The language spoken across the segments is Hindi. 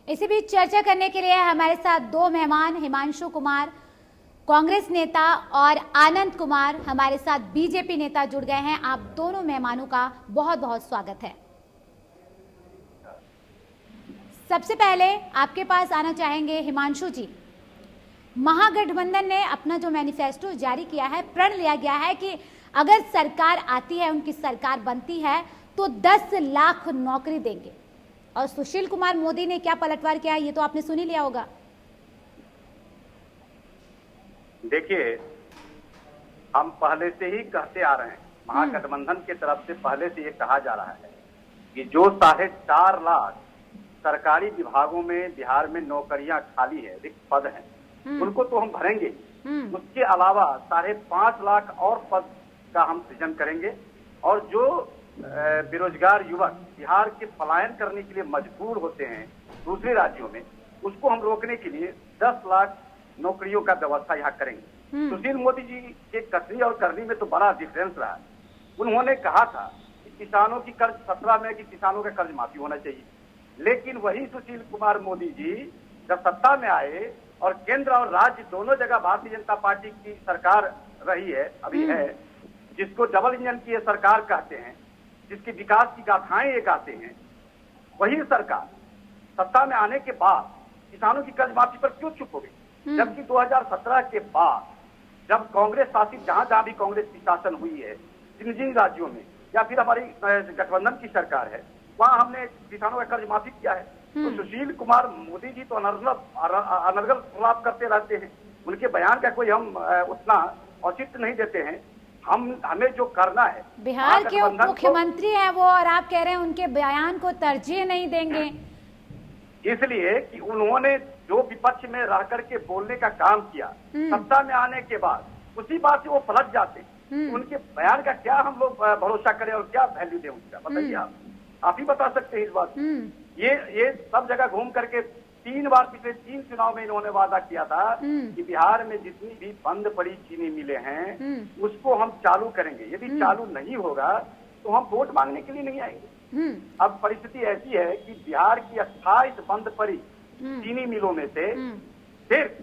इसी बीच चर्चा करने के लिए हमारे साथ दो मेहमान, हिमांशु कुमार कांग्रेस नेता और आनंद कुमार हमारे साथ बीजेपी नेता जुड़ गए हैं। आप दोनों मेहमानों का बहुत बहुत स्वागत है। सबसे पहले आपके पास आना चाहेंगे हिमांशु जी। महागठबंधन ने अपना जो मैनिफेस्टो जारी किया है, प्रण लिया गया है कि अगर सरकार आती है, उनकी सरकार बनती है तो 10 लाख नौकरी देंगे। और सुशील कुमार मोदी ने क्या पलटवार किया ये तो आपने सुन ही लिया होगा। देखिए, हम पहले से ही कहते आ रहे हैं, महागठबंधन की तरफ से पहले से ये कहा जा रहा है कि जो 4.5 लाख सरकारी विभागों में बिहार में नौकरियां खाली है, रिक्त पद हैं, उनको तो हम भरेंगे। उसके अलावा 5.5 लाख और पद का हम सृजन करेंगे। और जो बेरोजगार युवक बिहार के पलायन करने के लिए मजबूर होते हैं दूसरे राज्यों में, उसको हम रोकने के लिए 10 लाख नौकरियों का व्यवस्था यहाँ करेंगे। सुशील मोदी जी के कसरी और करनी में तो बड़ा डिफरेंस रहा है। उन्होंने कहा था कि किसानों की कर्ज 17 में कि किसानों का कर्ज माफी होना चाहिए, लेकिन वही सुशील कुमार मोदी जी जब सत्ता में आए और केंद्र और राज्य दोनों जगह भारतीय जनता पार्टी की सरकार रही है, अभी है, जिसको डबल इंजन की ये सरकार कहते हैं, जिसकी विकास की गाथाएं ये गाते हैं, वही सरकार सत्ता में आने के बाद किसानों की कर्ज माफी पर क्यों चुप हो गई? जबकि 2017 के बाद जब कांग्रेस शासित जहां भी कांग्रेस की शासन हुई है, जिन राज्यों में या फिर हमारी गठबंधन की सरकार है, वहां हमने किसानों का कर्ज माफी किया है। तो सुशील कुमार मोदी जी तो अनर्गल प्रलाप करते रहते हैं, उनके बयान का कोई हम उतना औचित्य नहीं देते हैं। हमें जो करना है, बिहार के उप मुख्यमंत्री हैं वो, और आप कह रहे हैं उनके बयान को तरजीह नहीं देंगे, इसलिए कि उन्होंने जो विपक्ष में रह करके बोलने का काम किया, सत्ता में आने के बाद उसी बात से वो पलट जाते हैं। उनके बयान का क्या हम लोग भरोसा करें और क्या वैल्यू दें उसका? बताइए, आप ही बता सकते हैं इस बात। ये सब जगह घूम करके 3 बार पिछले 3 चुनाव में इन्होंने वादा किया था कि बिहार में जितनी भी बंद पड़ी चीनी मिलें हैं उसको हम चालू करेंगे। यदि चालू नहीं होगा तो हम वोट मांगने के लिए नहीं आएंगे। अब परिस्थिति ऐसी है कि बिहार की 28 बंद पड़ी चीनी मिलों में से फिर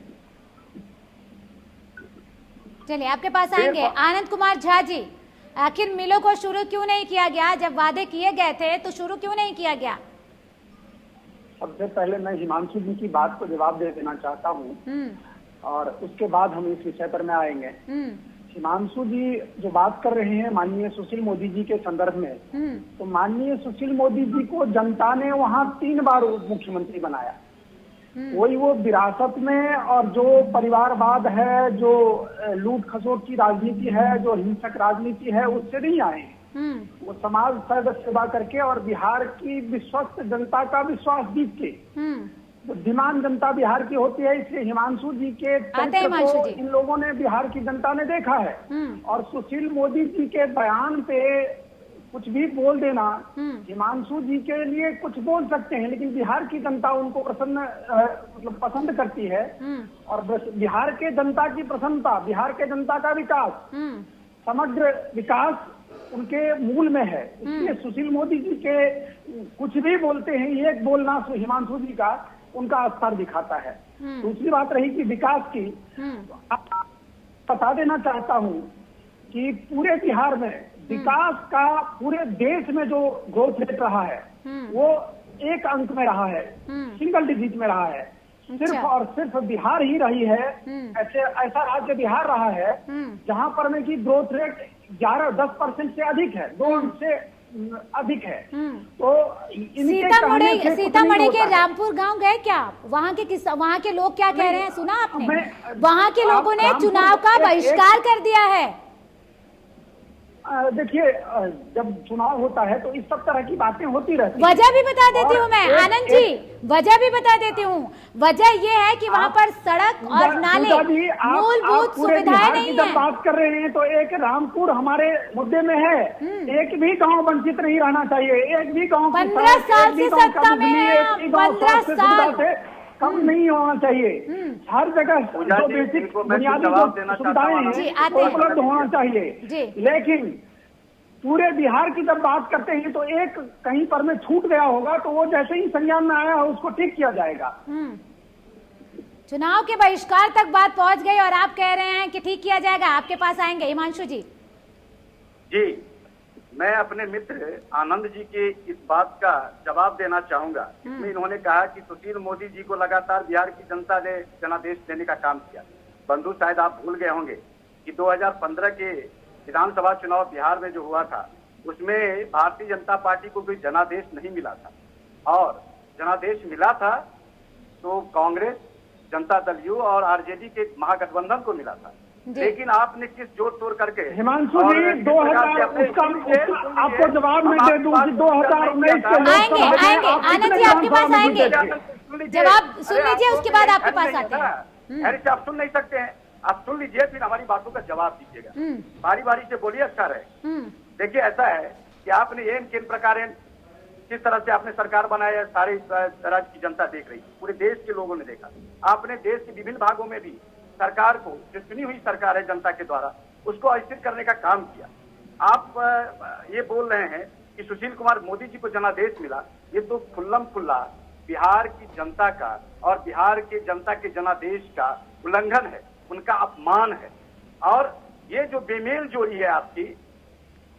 चलिए आपके पास आएंगे आनंद कुमार झा जी। आखिर मिलों को शुरू क्यों नहीं किया गया? जब वादे किए गए थे तो शुरू क्यों नहीं किया गया? सबसे पहले मैं हिमांशु जी की बात को जवाब दे देना चाहता हूँ और उसके बाद हम इस विषय पर में आएंगे। हिमांशु जी जो बात कर रहे हैं माननीय सुशील मोदी जी के संदर्भ में, तो माननीय सुशील मोदी जी को जनता ने वहाँ 3 बार उप मुख्यमंत्री बनाया। वही वो विरासत में और जो परिवारवाद है, जो लूट खसोट की राजनीति है, जो हिंसक राजनीति है, उससे नहीं आए। वो समाज सेवा करके और बिहार की विश्वस्त जनता का विश्वास जीत के, बुद्धिमान जनता बिहार की होती है, इसलिए हिमांशु जी के चरित्र को इन लोगों ने, बिहार की जनता ने देखा है। और सुशील मोदी जी के बयान पे कुछ भी बोल देना, हिमांशु जी के लिए कुछ बोल सकते हैं, लेकिन बिहार की जनता उनको पसंद करती है। और बिहार के जनता की प्रसन्नता, बिहार के जनता का विकास, समग्र विकास उनके मूल में है। इसलिए सुशील मोदी जी के कुछ भी बोलते हैं, एक बोलना हिमांशु जी का उनका स्तर दिखाता है। दूसरी बात रही कि विकास की, बता देना चाहता हूँ कि पूरे बिहार में विकास का पूरे देश में जो ग्रोथ रेट रहा है वो 1 अंक में रहा है, सिंगल डिजिट में रहा है। सिर्फ और सिर्फ बिहार ही रही है, ऐसा राज्य बिहार रहा है जहां पर में की ग्रोथ रेट 10% से अधिक है, 2 अंक से अधिक है। तो सीतामढ़ी के रामपुर गांव गए क्या? वहाँ के लोग क्या कह रहे हैं सुना आपने? वहाँ के लोगों ने चुनाव का बहिष्कार कर दिया है। देखिए, जब चुनाव होता है तो इस सब तरह की बातें होती रहती हैं। वजह भी बता देती हूँ मैं, आनंद जी, वजह भी बता देती हूँ। वजह ये है कि वहाँ पर सड़क और नाले, मूलभूत सुविधाएं नहीं है। जब बात कर रहे हैं तो एक रामपुर हमारे मुद्दे में है, एक भी गांव वंचित नहीं रहना चाहिए, एक भी गांव 15 साल से सत्ता में है, 15 साल कम नहीं होना चाहिए। हर जगह जो बेसिक बुनियादी सुविधाएं हैं वो उपलब्ध होना चाहिए। लेकिन पूरे बिहार की जब बात करते हैं तो एक कहीं पर में छूट गया होगा तो वो जैसे ही संज्ञान में आया है उसको ठीक किया जाएगा। चुनाव के बहिष्कार तक बात पहुंच गई और आप कह रहे हैं कि ठीक किया जाएगा। आपके पास आएंगे हिमांशु जी। जी, मैं अपने मित्र आनंद जी के इस बात का जवाब देना चाहूंगा। इसमें इन्होंने कहा कि सुशील मोदी जी को लगातार बिहार की जनता ने जनादेश देने का काम किया। बंधु, शायद आप भूल गए होंगे कि 2015 के विधानसभा चुनाव बिहार में जो हुआ था उसमें भारतीय जनता पार्टी को कोई जनादेश नहीं मिला था, और जनादेश मिला था तो कांग्रेस, जनता दल यू और आरजेडी के महागठबंधन को मिला था। लेकिन आपने किस जोर तोड़ करके हिमांशु जी 2000 आपको जवाब मैं दे दूं कि 2019 आएंगे आनंद जी आपके पास आएंगे, जवाब सुन लीजिए उसके बाद आपके पास आते हैं। ऐसे आप सुन नहीं सकते हैं, आप सुन लीजिए फिर हमारी बातों का जवाब दीजिएगा। बारी बारी से बोलिए, अच्छा रहे। देखिए, ऐसा है कि आपने ये किन प्रकार किस तरह से आपने सरकार बनाया, सारे राज्य की जनता देख रही, पूरे देश के लोगों ने देखा। आपने देश के विभिन्न भागों में भी सरकार को, जो चुनी हुई सरकार है जनता के द्वारा, उसको अस्थिर करने का काम किया। आप ये बोल रहे हैं कि सुशील कुमार मोदी जी को जनादेश मिला, ये तो खुल्लम खुल्ला बिहार की जनता का और बिहार के जनता के जनादेश का उल्लंघन है, उनका अपमान है। और ये जो बेमेल जोड़ी है आपकी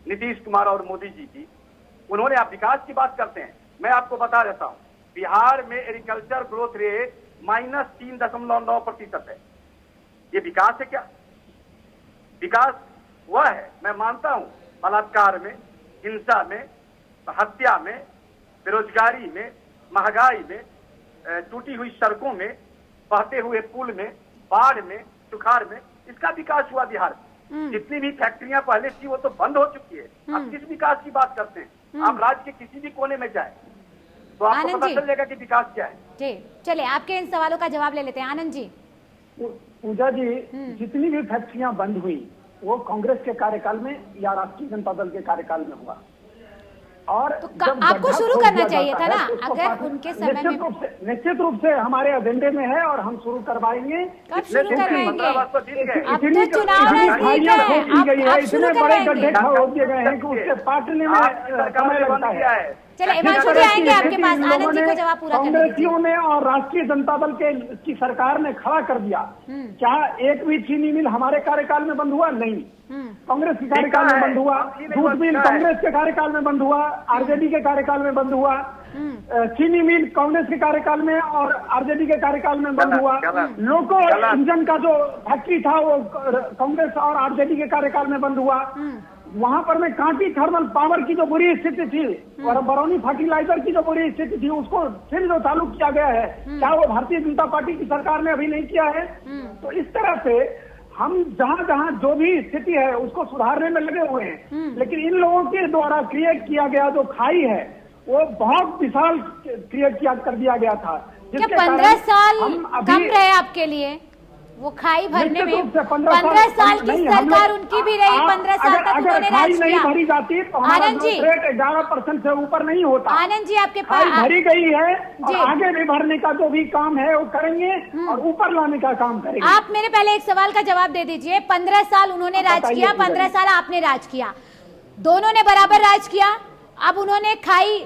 नीतीश कुमार और मोदी जी की, उन्होंने, आप विकास की बात करते हैं, मैं आपको बता देता हूं, बिहार में एग्रीकल्चर ग्रोथ रेट -3.9% है। ये विकास है क्या? विकास वह है, मैं मानता हूं, बलात्कार में, हिंसा में, हत्या में, बेरोजगारी में, महंगाई में, टूटी हुई सड़कों में, बहते हुए पुल में, बाढ़ में, सुखाड़ में, इसका विकास हुआ बिहार में। जितनी भी फैक्ट्रियां पहले थी वो तो बंद हो चुकी है। अब किस विकास की बात करते हैं? आप राज्य के किसी भी कोने में जाए तो आपको पता चल जाएगा कि विकास क्या है। जी, चलिए आपके इन सवालों का जवाब ले लेते हैं। आनंद जी। पूजा जी, जितनी भी फैक्ट्रियां बंद हुई वो कांग्रेस के कार्यकाल में या राष्ट्रीय जनता दल के कार्यकाल में हुआ। और तो आपको शुरू करना चाहिए था ना, अगर उनके समय में। निश्चित रूप से हमारे एजेंडे में है और हम शुरू करवाएंगे। कब शुरू करवाएंगे? अब तो चुनाव नजदीक है, इतने बड़े गड्ढे हो गए हैं कि उसके पाटने में समय लगता है। चलिए हिमांशु जी आएंगे आपके पास, आनंद जी को जवाब पूरा करने दीजिए। कांग्रेसियों ने और राष्ट्रीय जनता दल की सरकार ने खड़ा कर दिया। क्या एक भी चीनी मिल हमारे कार्यकाल में बंद हुआ? नहीं, कांग्रेस के कार्यकाल में बंद हुआ। दूध मिल कांग्रेस के कार्यकाल में बंद हुआ, आरजेडी के कार्यकाल में बंद हुआ। चीनी मिल कांग्रेस के कार्यकाल में और आरजेडी के कार्यकाल में बंद हुआ। लोको इंजन का जो फैक्ट्री था वो कांग्रेस और आरजेडी के कार्यकाल में बंद हुआ। वहां पर में कांटी थर्मल पावर की जो बुरी स्थिति थी और बरौनी फर्टिलाइजर की जो बुरी स्थिति थी, उसको फिर जो चालू किया गया है, क्या वो भारतीय जनता पार्टी की सरकार ने अभी नहीं किया है? तो इस तरह से हम जहां जहां जो भी स्थिति है उसको सुधारने में लगे हुए हैं। लेकिन इन लोगों के द्वारा क्रिएट किया गया जो खाई है वो बहुत विशाल क्रिएट कर दिया गया था। क्या 15 साल कम रहे आपके लिए वो खाई भरने में? 15 साल की सरकार उनकी भी रही, 15 साल तक उन्होंने राज किया। नहीं भरी जाती तो आनंद जी 11% से ऊपर नहीं होता। आनंद जी आपके पास भरी गई है और आगे भी भरने का जो भी काम है वो करेंगे और ऊपर लाने का काम करेंगे। आप मेरे पहले एक सवाल का जवाब दे दीजिए। 15 साल उन्होंने राज किया, 15 साल आपने राज किया, दोनों ने बराबर राज किया। अब उन्होंने खाई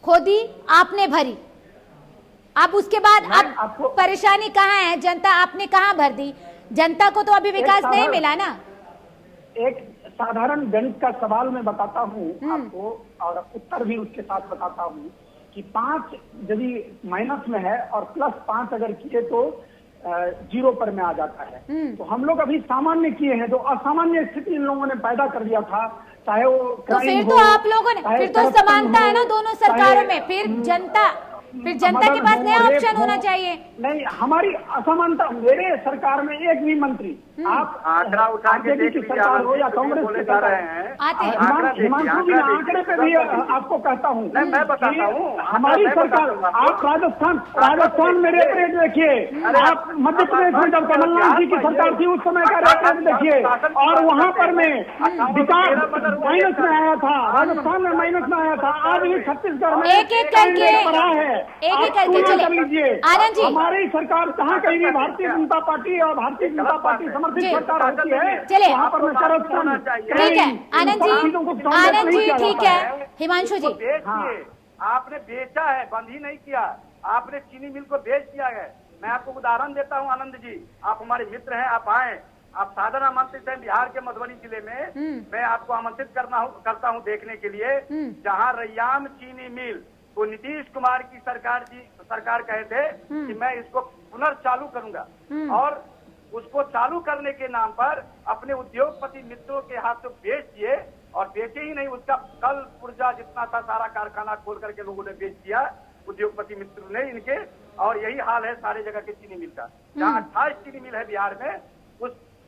खोदी, आपने भरी। अब उसके बाद अब परेशानी कहाँ है? जनता आपने कहाँ भर दी? जनता को तो अभी विकास नहीं मिला ना। एक साधारण गणित का सवाल मैं बताता हूँ आपको और उत्तर भी उसके साथ बताता हूँ कि 5 यदि माइनस में है और +5 अगर किए तो 0 पर में आ जाता है। तो हम लोग अभी सामान्य किए हैं, जो असामान्य स्थिति इन लोगों ने पैदा कर दिया था, चाहे वो तो फिर तो आप लोगों ने, फिर तो समानता है ना दोनों सरकारों में। फिर जनता के पास नया ऑप्शन होना चाहिए। नहीं, हमारी असमानता, मेरे सरकार में एक भी मंत्री, आप आंकड़ा उठा के की सरकार हो या कांग्रेस की सरकार हिमांशु जी आंकड़े पे भी आपको कहता हूँ, मैं बताता हूँ हमारी सरकार, आप राजस्थान में रेट देखिए, आप मध्य प्रदेश में जब कमलनाथ जी की सरकार थी उस समय का रेट देखिए, और वहाँ पर में विकास माइनस में आया था, राजस्थान में माइनस में आया था। आज भी छत्तीसगढ़ में एक एक करके लीजिए। आनंद जी, हमारी सरकार जहाँ कहीं भी भारतीय जनता पार्टी और भारतीय जनता पार्टी समर्थित सरकार होती है, चलिए वहाँ पर होना चाहिए। ठीक है आनंद जी ठीक है। हिमांशु जी बेचिए, आपने बेचा है, बंद ही नहीं किया, आपने चीनी मिल को बेच दिया है। मैं आपको उदाहरण देता हूं आनंद जी, आप हमारे मित्र हैं, आप आए, आप सादर आमंत्रित हैं बिहार के मधुबनी जिले में। मैं आपको आमंत्रित करता हूं देखने के लिए, जहां रैयाम चीनी मिल को नीतीश कुमार की सरकार कहे थे कि मैं इसको पुनर्चालू करूंगा, और उसको चालू करने के नाम पर अपने उद्योगपति मित्रों के हाथ से बेच दिए। और बेचे ही नहीं, उसका कल पुर्जा जितना था सारा कारखाना खोल करके लोगों ने बेच दिया, उद्योगपति मित्रों ने इनके। और यही हाल है सारे जगह के चीनी मिल का। जहाँ 28 चीनी मिल है बिहार में,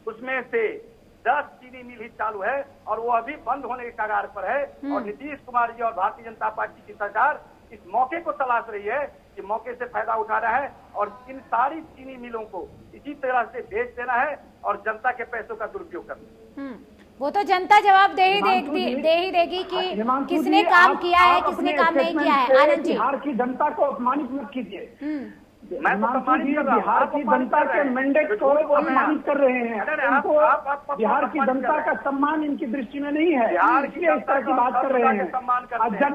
उसमें से 10 चीनी मिल ही चालू है, और वो अभी बंद होने के कगार पर है। और नीतीश कुमार जी और भारतीय जनता पार्टी की सरकार इस मौके को तलाश रही है कि मौके से फायदा उठा रहा है, और इन सारी चीनी मिलों को इसी तरह से बेच देना है और जनता के पैसों का दुरुपयोग करना। वो तो जनता जवाब दे ही देगी कि किसने काम किया है, किसने काम नहीं किया है। आनंद जी, बिहार की जनता को अपमानित मत कीजिए। मैं बिहार की जनता के मैंडेट को अपमानित कर रहे हैं। उनको बिहार की जनता का सम्मान इनकी दृष्टि में नहीं है, इसलिए इस तरह की बात कर रहे हैं। जब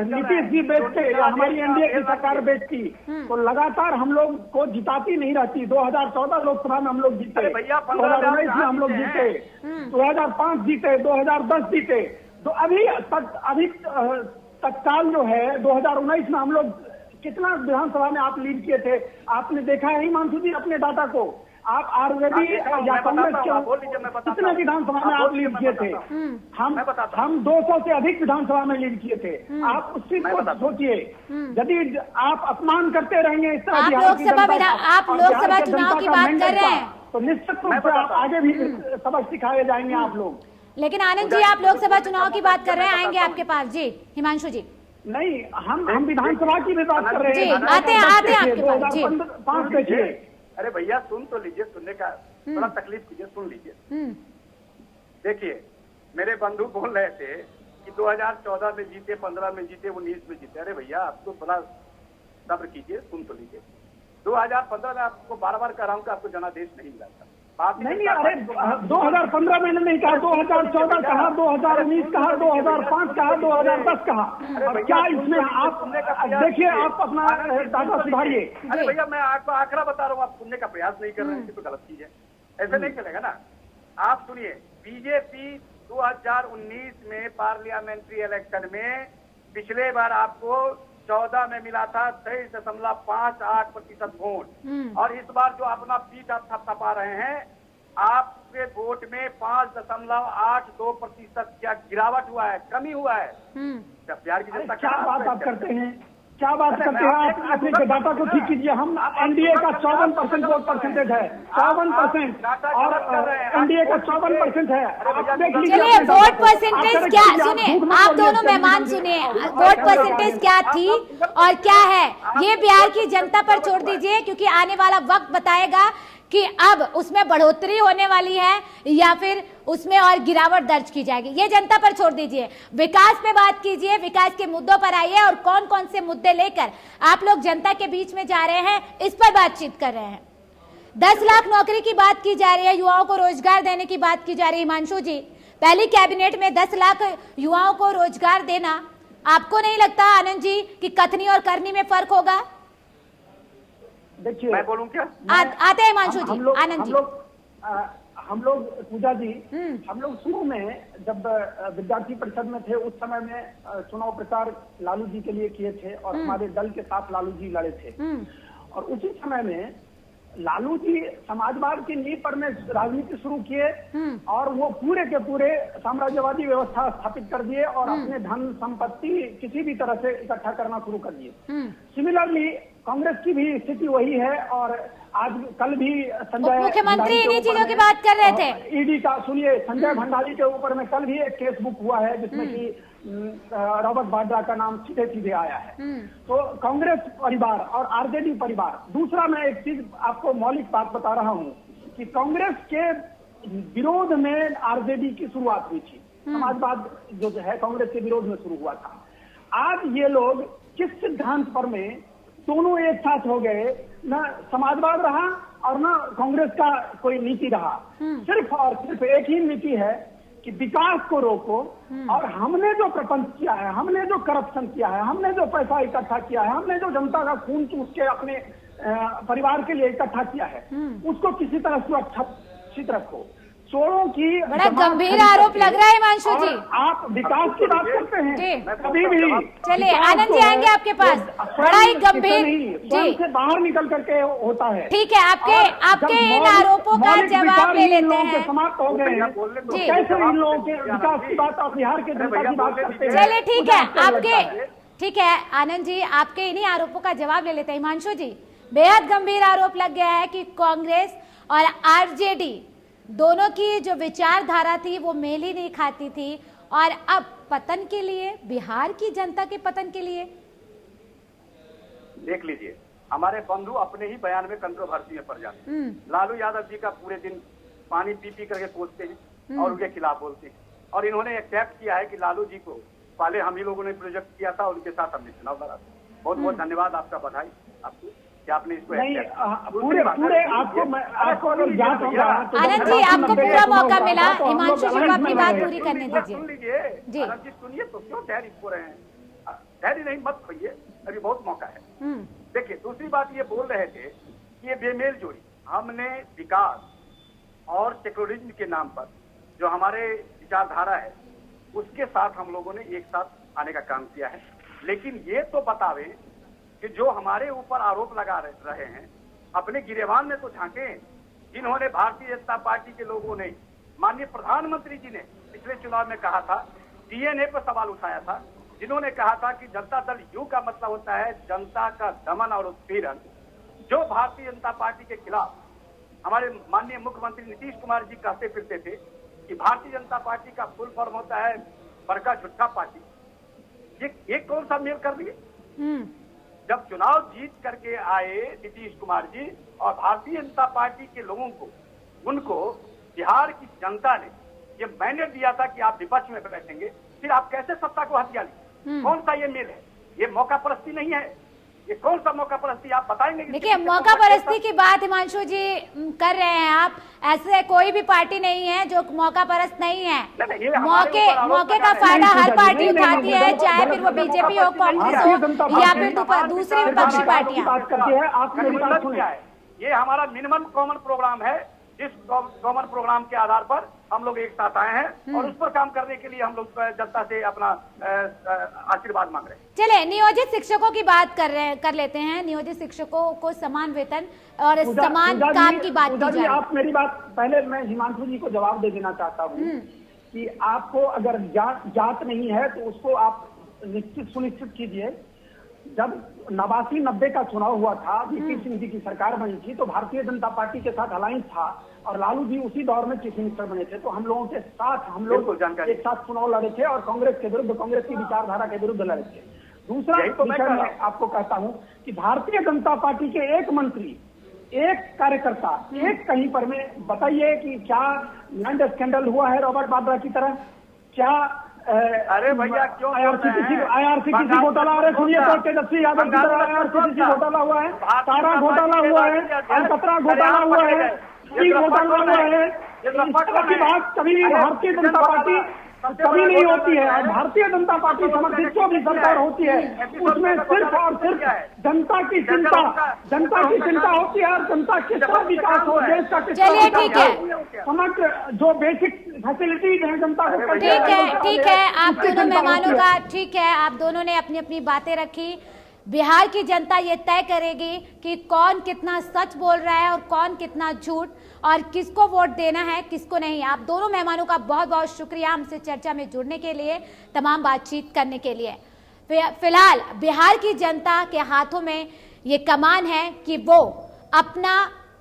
नीतीश जी बेचते या हमारी एनडीए की सरकार बेचती तो लगातार हम लोग को जिताती नहीं रहती। 2014 लोकसभा में हम लोग जीते, 2019 में हम लोग जीते, 2005 जीते, 2010 जीते। तो अभी तत्काल जो है 2019 में हम लोग कितना विधानसभा में आप लीड किए थे, आपने देखा है हिमांशु जी अपने डाटा को। आप आरजेडी या कांग्रेस के कितने विधानसभा में आप लीड किए थे? हम 200 से अधिक विधानसभा में लीड किए थे। आप उस चीज को सोचिए, यदि आप अपमान करते रहेंगे इस तरह आप लोकसभा चुनाव की बात कर रहे हैं तो निश्चित रूप से आप आगे भी सबक सिखाए जाएंगे आप लोग। लेकिन आनंद जी, आप लोकसभा चुनाव की बात कर रहे हैं, आएंगे आपके पास। जी हिमांशु जी। नहीं, हम विधानसभा की भी बात कर रहे हैं। आते आपके पास। 2005 देखिए। अरे भैया सुन तो लीजिए, सुनने का थोड़ा तकलीफ कीजिए, सुन लीजिए। देखिए, मेरे बंधु बोल रहे थे कि 2014 में जीते, 15 में जीते, 19 में जीते। अरे भैया आप तो थोड़ा सब्र कीजिए, सुन तो लीजिए। 2015 में आपको बार कह रहा हूँ कि आपको जनादेश नहीं मिला था। नहीं, अरे 2015 में नहीं कहा, 2014 कहा, 2019 कहा, 2005 कहा, 2010 कहा। क्या इसमें आप देखिए, आप अपना डाटा सुधारिए। अरे भैया मैं आपको आंकड़ा बता रहा हूँ, आप सुनने का प्रयास नहीं कर रहे हैं, तो गलत चीज है, ऐसे नहीं चलेगा ना। आप सुनिए, बीजेपी 2019 में पार्लियामेंट्री इलेक्शन में पिछले बार आपको 14 में मिला था 23.58% वोट, और इस बार जो अपना पीठ आप थपथपा रहे हैं, आपके वोट में 5.82% क्या गिरावट हुआ है, कमी हुआ है। बिहार की जनता क्या बात आप करते हैं, क्या बात करते हैं आप? अपने डाटा को ठीक कीजिए। हम एनडीए का 54% वोट परसेंटेज है, 54%, और एनडीए का 54% है। चलिए वोट परसेंटेज क्या, सुनिए आप दोनों मेहमान सुनिए, वोट परसेंटेज क्या थी और क्या है ये बिहार की जनता पर छोड़ दीजिए, क्योंकि आने वाला वक्त बताएगा कि अब उसमें बढ़ोतरी होने वाली है या फिर उसमें और गिरावट दर्ज की जाएगी। ये जनता पर छोड़ दीजिए। विकास पे बात कीजिए, विकास के मुद्दों पर आइए, और कौन कौन से मुद्दे लेकर आप लोग जनता के बीच में जा रहे हैं, इस पर बातचीत कर रहे हैं। 10 लाख नौकरी की बात की जा रही है, युवाओं को रोजगार देने की बात की जा रही है। हिमांशु जी, पहली कैबिनेट में 10 लाख युवाओं को रोजगार देना, आपको नहीं लगता आनंद जी कि कथनी और करनी में फर्क होगा? देखिए, मैं बोलूं क्या? आते हैं हिमांशु जी, आनंद जी। हम लोग पूजा जी, हम लोग शुरू में जब विद्यार्थी परिषद में थे उस समय में चुनाव प्रचार लालू जी के लिए किए थे, और हमारे दल के साथ लालू जी लड़े थे। और उसी समय में लालू जी समाजवाद की नींव पर में राजनीति शुरू किए, और वो पूरे के पूरे साम्राज्यवादी व्यवस्था स्थापित कर दिए, और अपने धन संपत्ति किसी भी तरह से इकट्ठा करना शुरू कर दिए। सिमिलरली कांग्रेस की भी स्थिति वही है, और आज कल भी संजय मुख्यमंत्री इन्हीं चीजों की बात कर रहे थे। ईडी का सुनिए, संजय भंडारी के ऊपर में कल भी एक केस बुक हुआ है जिसमें कि रॉबर्ट वाड्रा का नाम सीधे सीधे आया है। तो कांग्रेस परिवार और आरजेडी परिवार। दूसरा, मैं एक चीज आपको मौलिक बात बता रहा हूँ कि कांग्रेस के विरोध में आरजेडी की शुरुआत हुई थी। समाजवाद जो है कांग्रेस के विरोध में शुरू हुआ था। आज ये लोग किस सिद्धांत पर में दोनों एक साथ हो गए, न समाजवाद रहा और ना कांग्रेस का कोई नीति रहा। सिर्फ और सिर्फ एक ही नीति है कि विकास को रोको, और हमने जो प्रपंच किया है, हमने जो करप्शन किया है, हमने जो पैसा इकट्ठा किया है, हमने जो जनता का खून चूस के अपने परिवार के लिए इकट्ठा किया है, उसको किसी तरह सुरक्षित रखो। चोरों की बड़ा गंभीर आरोप लग रहा है हिमांशु जी। आप विकास की बात करते हैं कभी भी। चलिए आनंद जी आएंगे आपके पास। बड़ा ही गंभीर जी से बाहर निकल करके होता है। ठीक है, आपके इन आरोपों का जवाब ले लेते हैं। समाप्त हो गए हैं, कैसे इन लोगों के विकास की बात और बिहार के जनता की बात करते हैं? चलिए ठीक है आनंद जी, आपके इन्हीं आरोपों का जवाब ले लेते हैं। हिमांशु जी, बेहद गंभीर आरोप लग गया है कि कांग्रेस और आरजेडी दोनों की जो विचारधारा थी वो मेल ही नहीं खाती थी, और अब पतन के लिए, बिहार की जनता के पतन के लिए। देख लीजिए, हमारे बंधु अपने ही बयान में कंट्रोवर्सी में पड़ जाते हैं। लालू यादव जी का पूरे दिन पानी पी पी करके कोसते हैं और उनके खिलाफ बोलते हैं, और इन्होंने एक्सेप्ट किया है कि लालू जी को पहले हम ही लोगों ने प्रोजेक्ट किया था, उनके साथ हमने चुनाव लड़ा। बहुत बहुत धन्यवाद आपका, बधाई आपको कि आपने इसको नहीं पूरे आपको अगर ज्ञात होगा तो आनंद जी आपको पूरा मौका मिला। हिमांशु जी को अपनी बात पूरी करने दीजिए। सुन लीजिए आनंद जी, सुनिए तो क्यों धैर्य खो रहे हैं? धैर्य नहीं, मत खोइए, अभी बहुत मौका है। देखिए, दूसरी बात ये बोल रहे थे कि ये बेमेल जोड़ी, हमने विकास और सेक्युलरिज्म के नाम पर जो हमारे विचारधारा है उसके साथ हम लोगों ने एक साथ आने का काम किया है। लेकिन ये तो बतावे कि जो हमारे ऊपर आरोप लगा रहे हैं अपने गिरेबान में तो झांके, जिन्होंने भारतीय जनता पार्टी के लोगों ने, माननीय प्रधानमंत्री जी ने पिछले चुनाव में कहा था, डीएनए पर सवाल उठाया था, जिन्होंने कहा था कि जनता दल यू का मतलब होता है जनता का दमन और उत्पीड़न, जो भारतीय जनता पार्टी के खिलाफ हमारे माननीय मुख्यमंत्री नीतीश कुमार जी कहते फिरते थे कि भारतीय जनता पार्टी का फुल फॉर्म होता है बड़का झुट्ठा पार्टी। ये कौन सा मेल कर दिए? जब चुनाव जीत करके आए नीतीश कुमार जी और भारतीय जनता पार्टी के लोगों को, उनको बिहार की जनता ने ये मैंडेट दिया था कि आप विपक्ष में बैठेंगे, फिर आप कैसे सत्ता को हथिया ली? कौन सा ये मेल है? ये मौका परस्ती नहीं है? ये कौन सा मौका परस्ती आप बताएंगे? देखिए, मौका परस्ती की बात हिमांशु जी कर रहे हैं आप। ऐसे कोई भी पार्टी नहीं है जो मौका परस्त नहीं है। मौके का फायदा हर पार्टी उठाती है, चाहे फिर वो बीजेपी हो, कांग्रेस हो या फिर दूसरी विपक्षी पार्टियां। ये हमारा मिनिमम कॉमन प्रोग्राम है, जिस कॉमन प्रोग्राम के आधार पर हम लोग एक साथ आए हैं और उस पर काम करने के लिए हम लोग जनता से अपना आशीर्वाद मांग रहे हैं। चले, नियोजित शिक्षकों की बात कर लेते हैं। नियोजित शिक्षकों को समान वेतन और समान काम की बात की जाए। आप मेरी बात, पहले मैं हिमांशु जी को जवाब दे देना चाहता हूँ कि आपको अगर जात नहीं है तो उसको आप सुनिश्चित कीजिए। जब 89-90 का चुनाव हुआ था, वीपी सिंह जी की सरकार बनी थी, तो भारतीय जनता पार्टी के साथ अलायंस था और लालू जी उसी दौर में चीफ मिनिस्टर बने थे। तो हम लोगों के साथ हम लोग एक साथ चुनाव लड़े थे और कांग्रेस के विरुद्ध, कांग्रेस की विचारधारा के विरुद्ध लड़े थे। दूसरा विषय मैं आपको कहता हूं कि भारतीय जनता पार्टी के एक मंत्री, एक कार्यकर्ता, एक कहीं पर में बताइए कि क्या लैंड स्कैंडल हुआ है रॉबर्ट वाड्रा की तरह? क्या अरे भैया क्यों IRCTC घोटाला? अरे सुनिए तो, तेजस्वी यादव की तरह IRCTC घोटाला हुआ है, सारा घोटाला हुआ है, अलकतरा घोटाला हुआ है, घोटाला हुआ है। इस तरह की बात कभी भी भारतीय जनता पार्टी कभी नहीं होती है। और भारतीय जनता पार्टी समर्थित जो भी सरकार होती है उसमें सिर्फ और सिर्फ जनता की चिंता होती है और जनता किस तरह विकास हो, देश का किस तरह समग्र जो बेसिक फैसिलिटीज है जनता को। ठीक है, आप दोनों मेहमानों का ठीक है, आप दोनों ने अपनी अपनी बातें रखी। बिहार की जनता ये तय करेगी कि कौन कितना सच बोल रहा है और कौन कितना झूठ, और किसको वोट देना है किसको नहीं। आप दोनों मेहमानों का बहुत बहुत शुक्रिया हमसे चर्चा में जुड़ने के लिए, तमाम बातचीत करने के लिए। फिलहाल बिहार की जनता के हाथों में ये कमान है कि वो अपना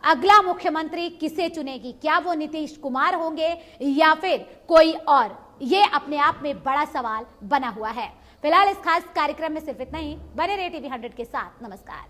अगला मुख्यमंत्री किसे चुनेगी। क्या वो नीतीश कुमार होंगे या फिर कोई और? ये अपने आप में बड़ा सवाल बना हुआ है। फिलहाल इस खास कार्यक्रम में सिर्फ इतना ही। बने रहिए TV 100 के साथ। नमस्कार।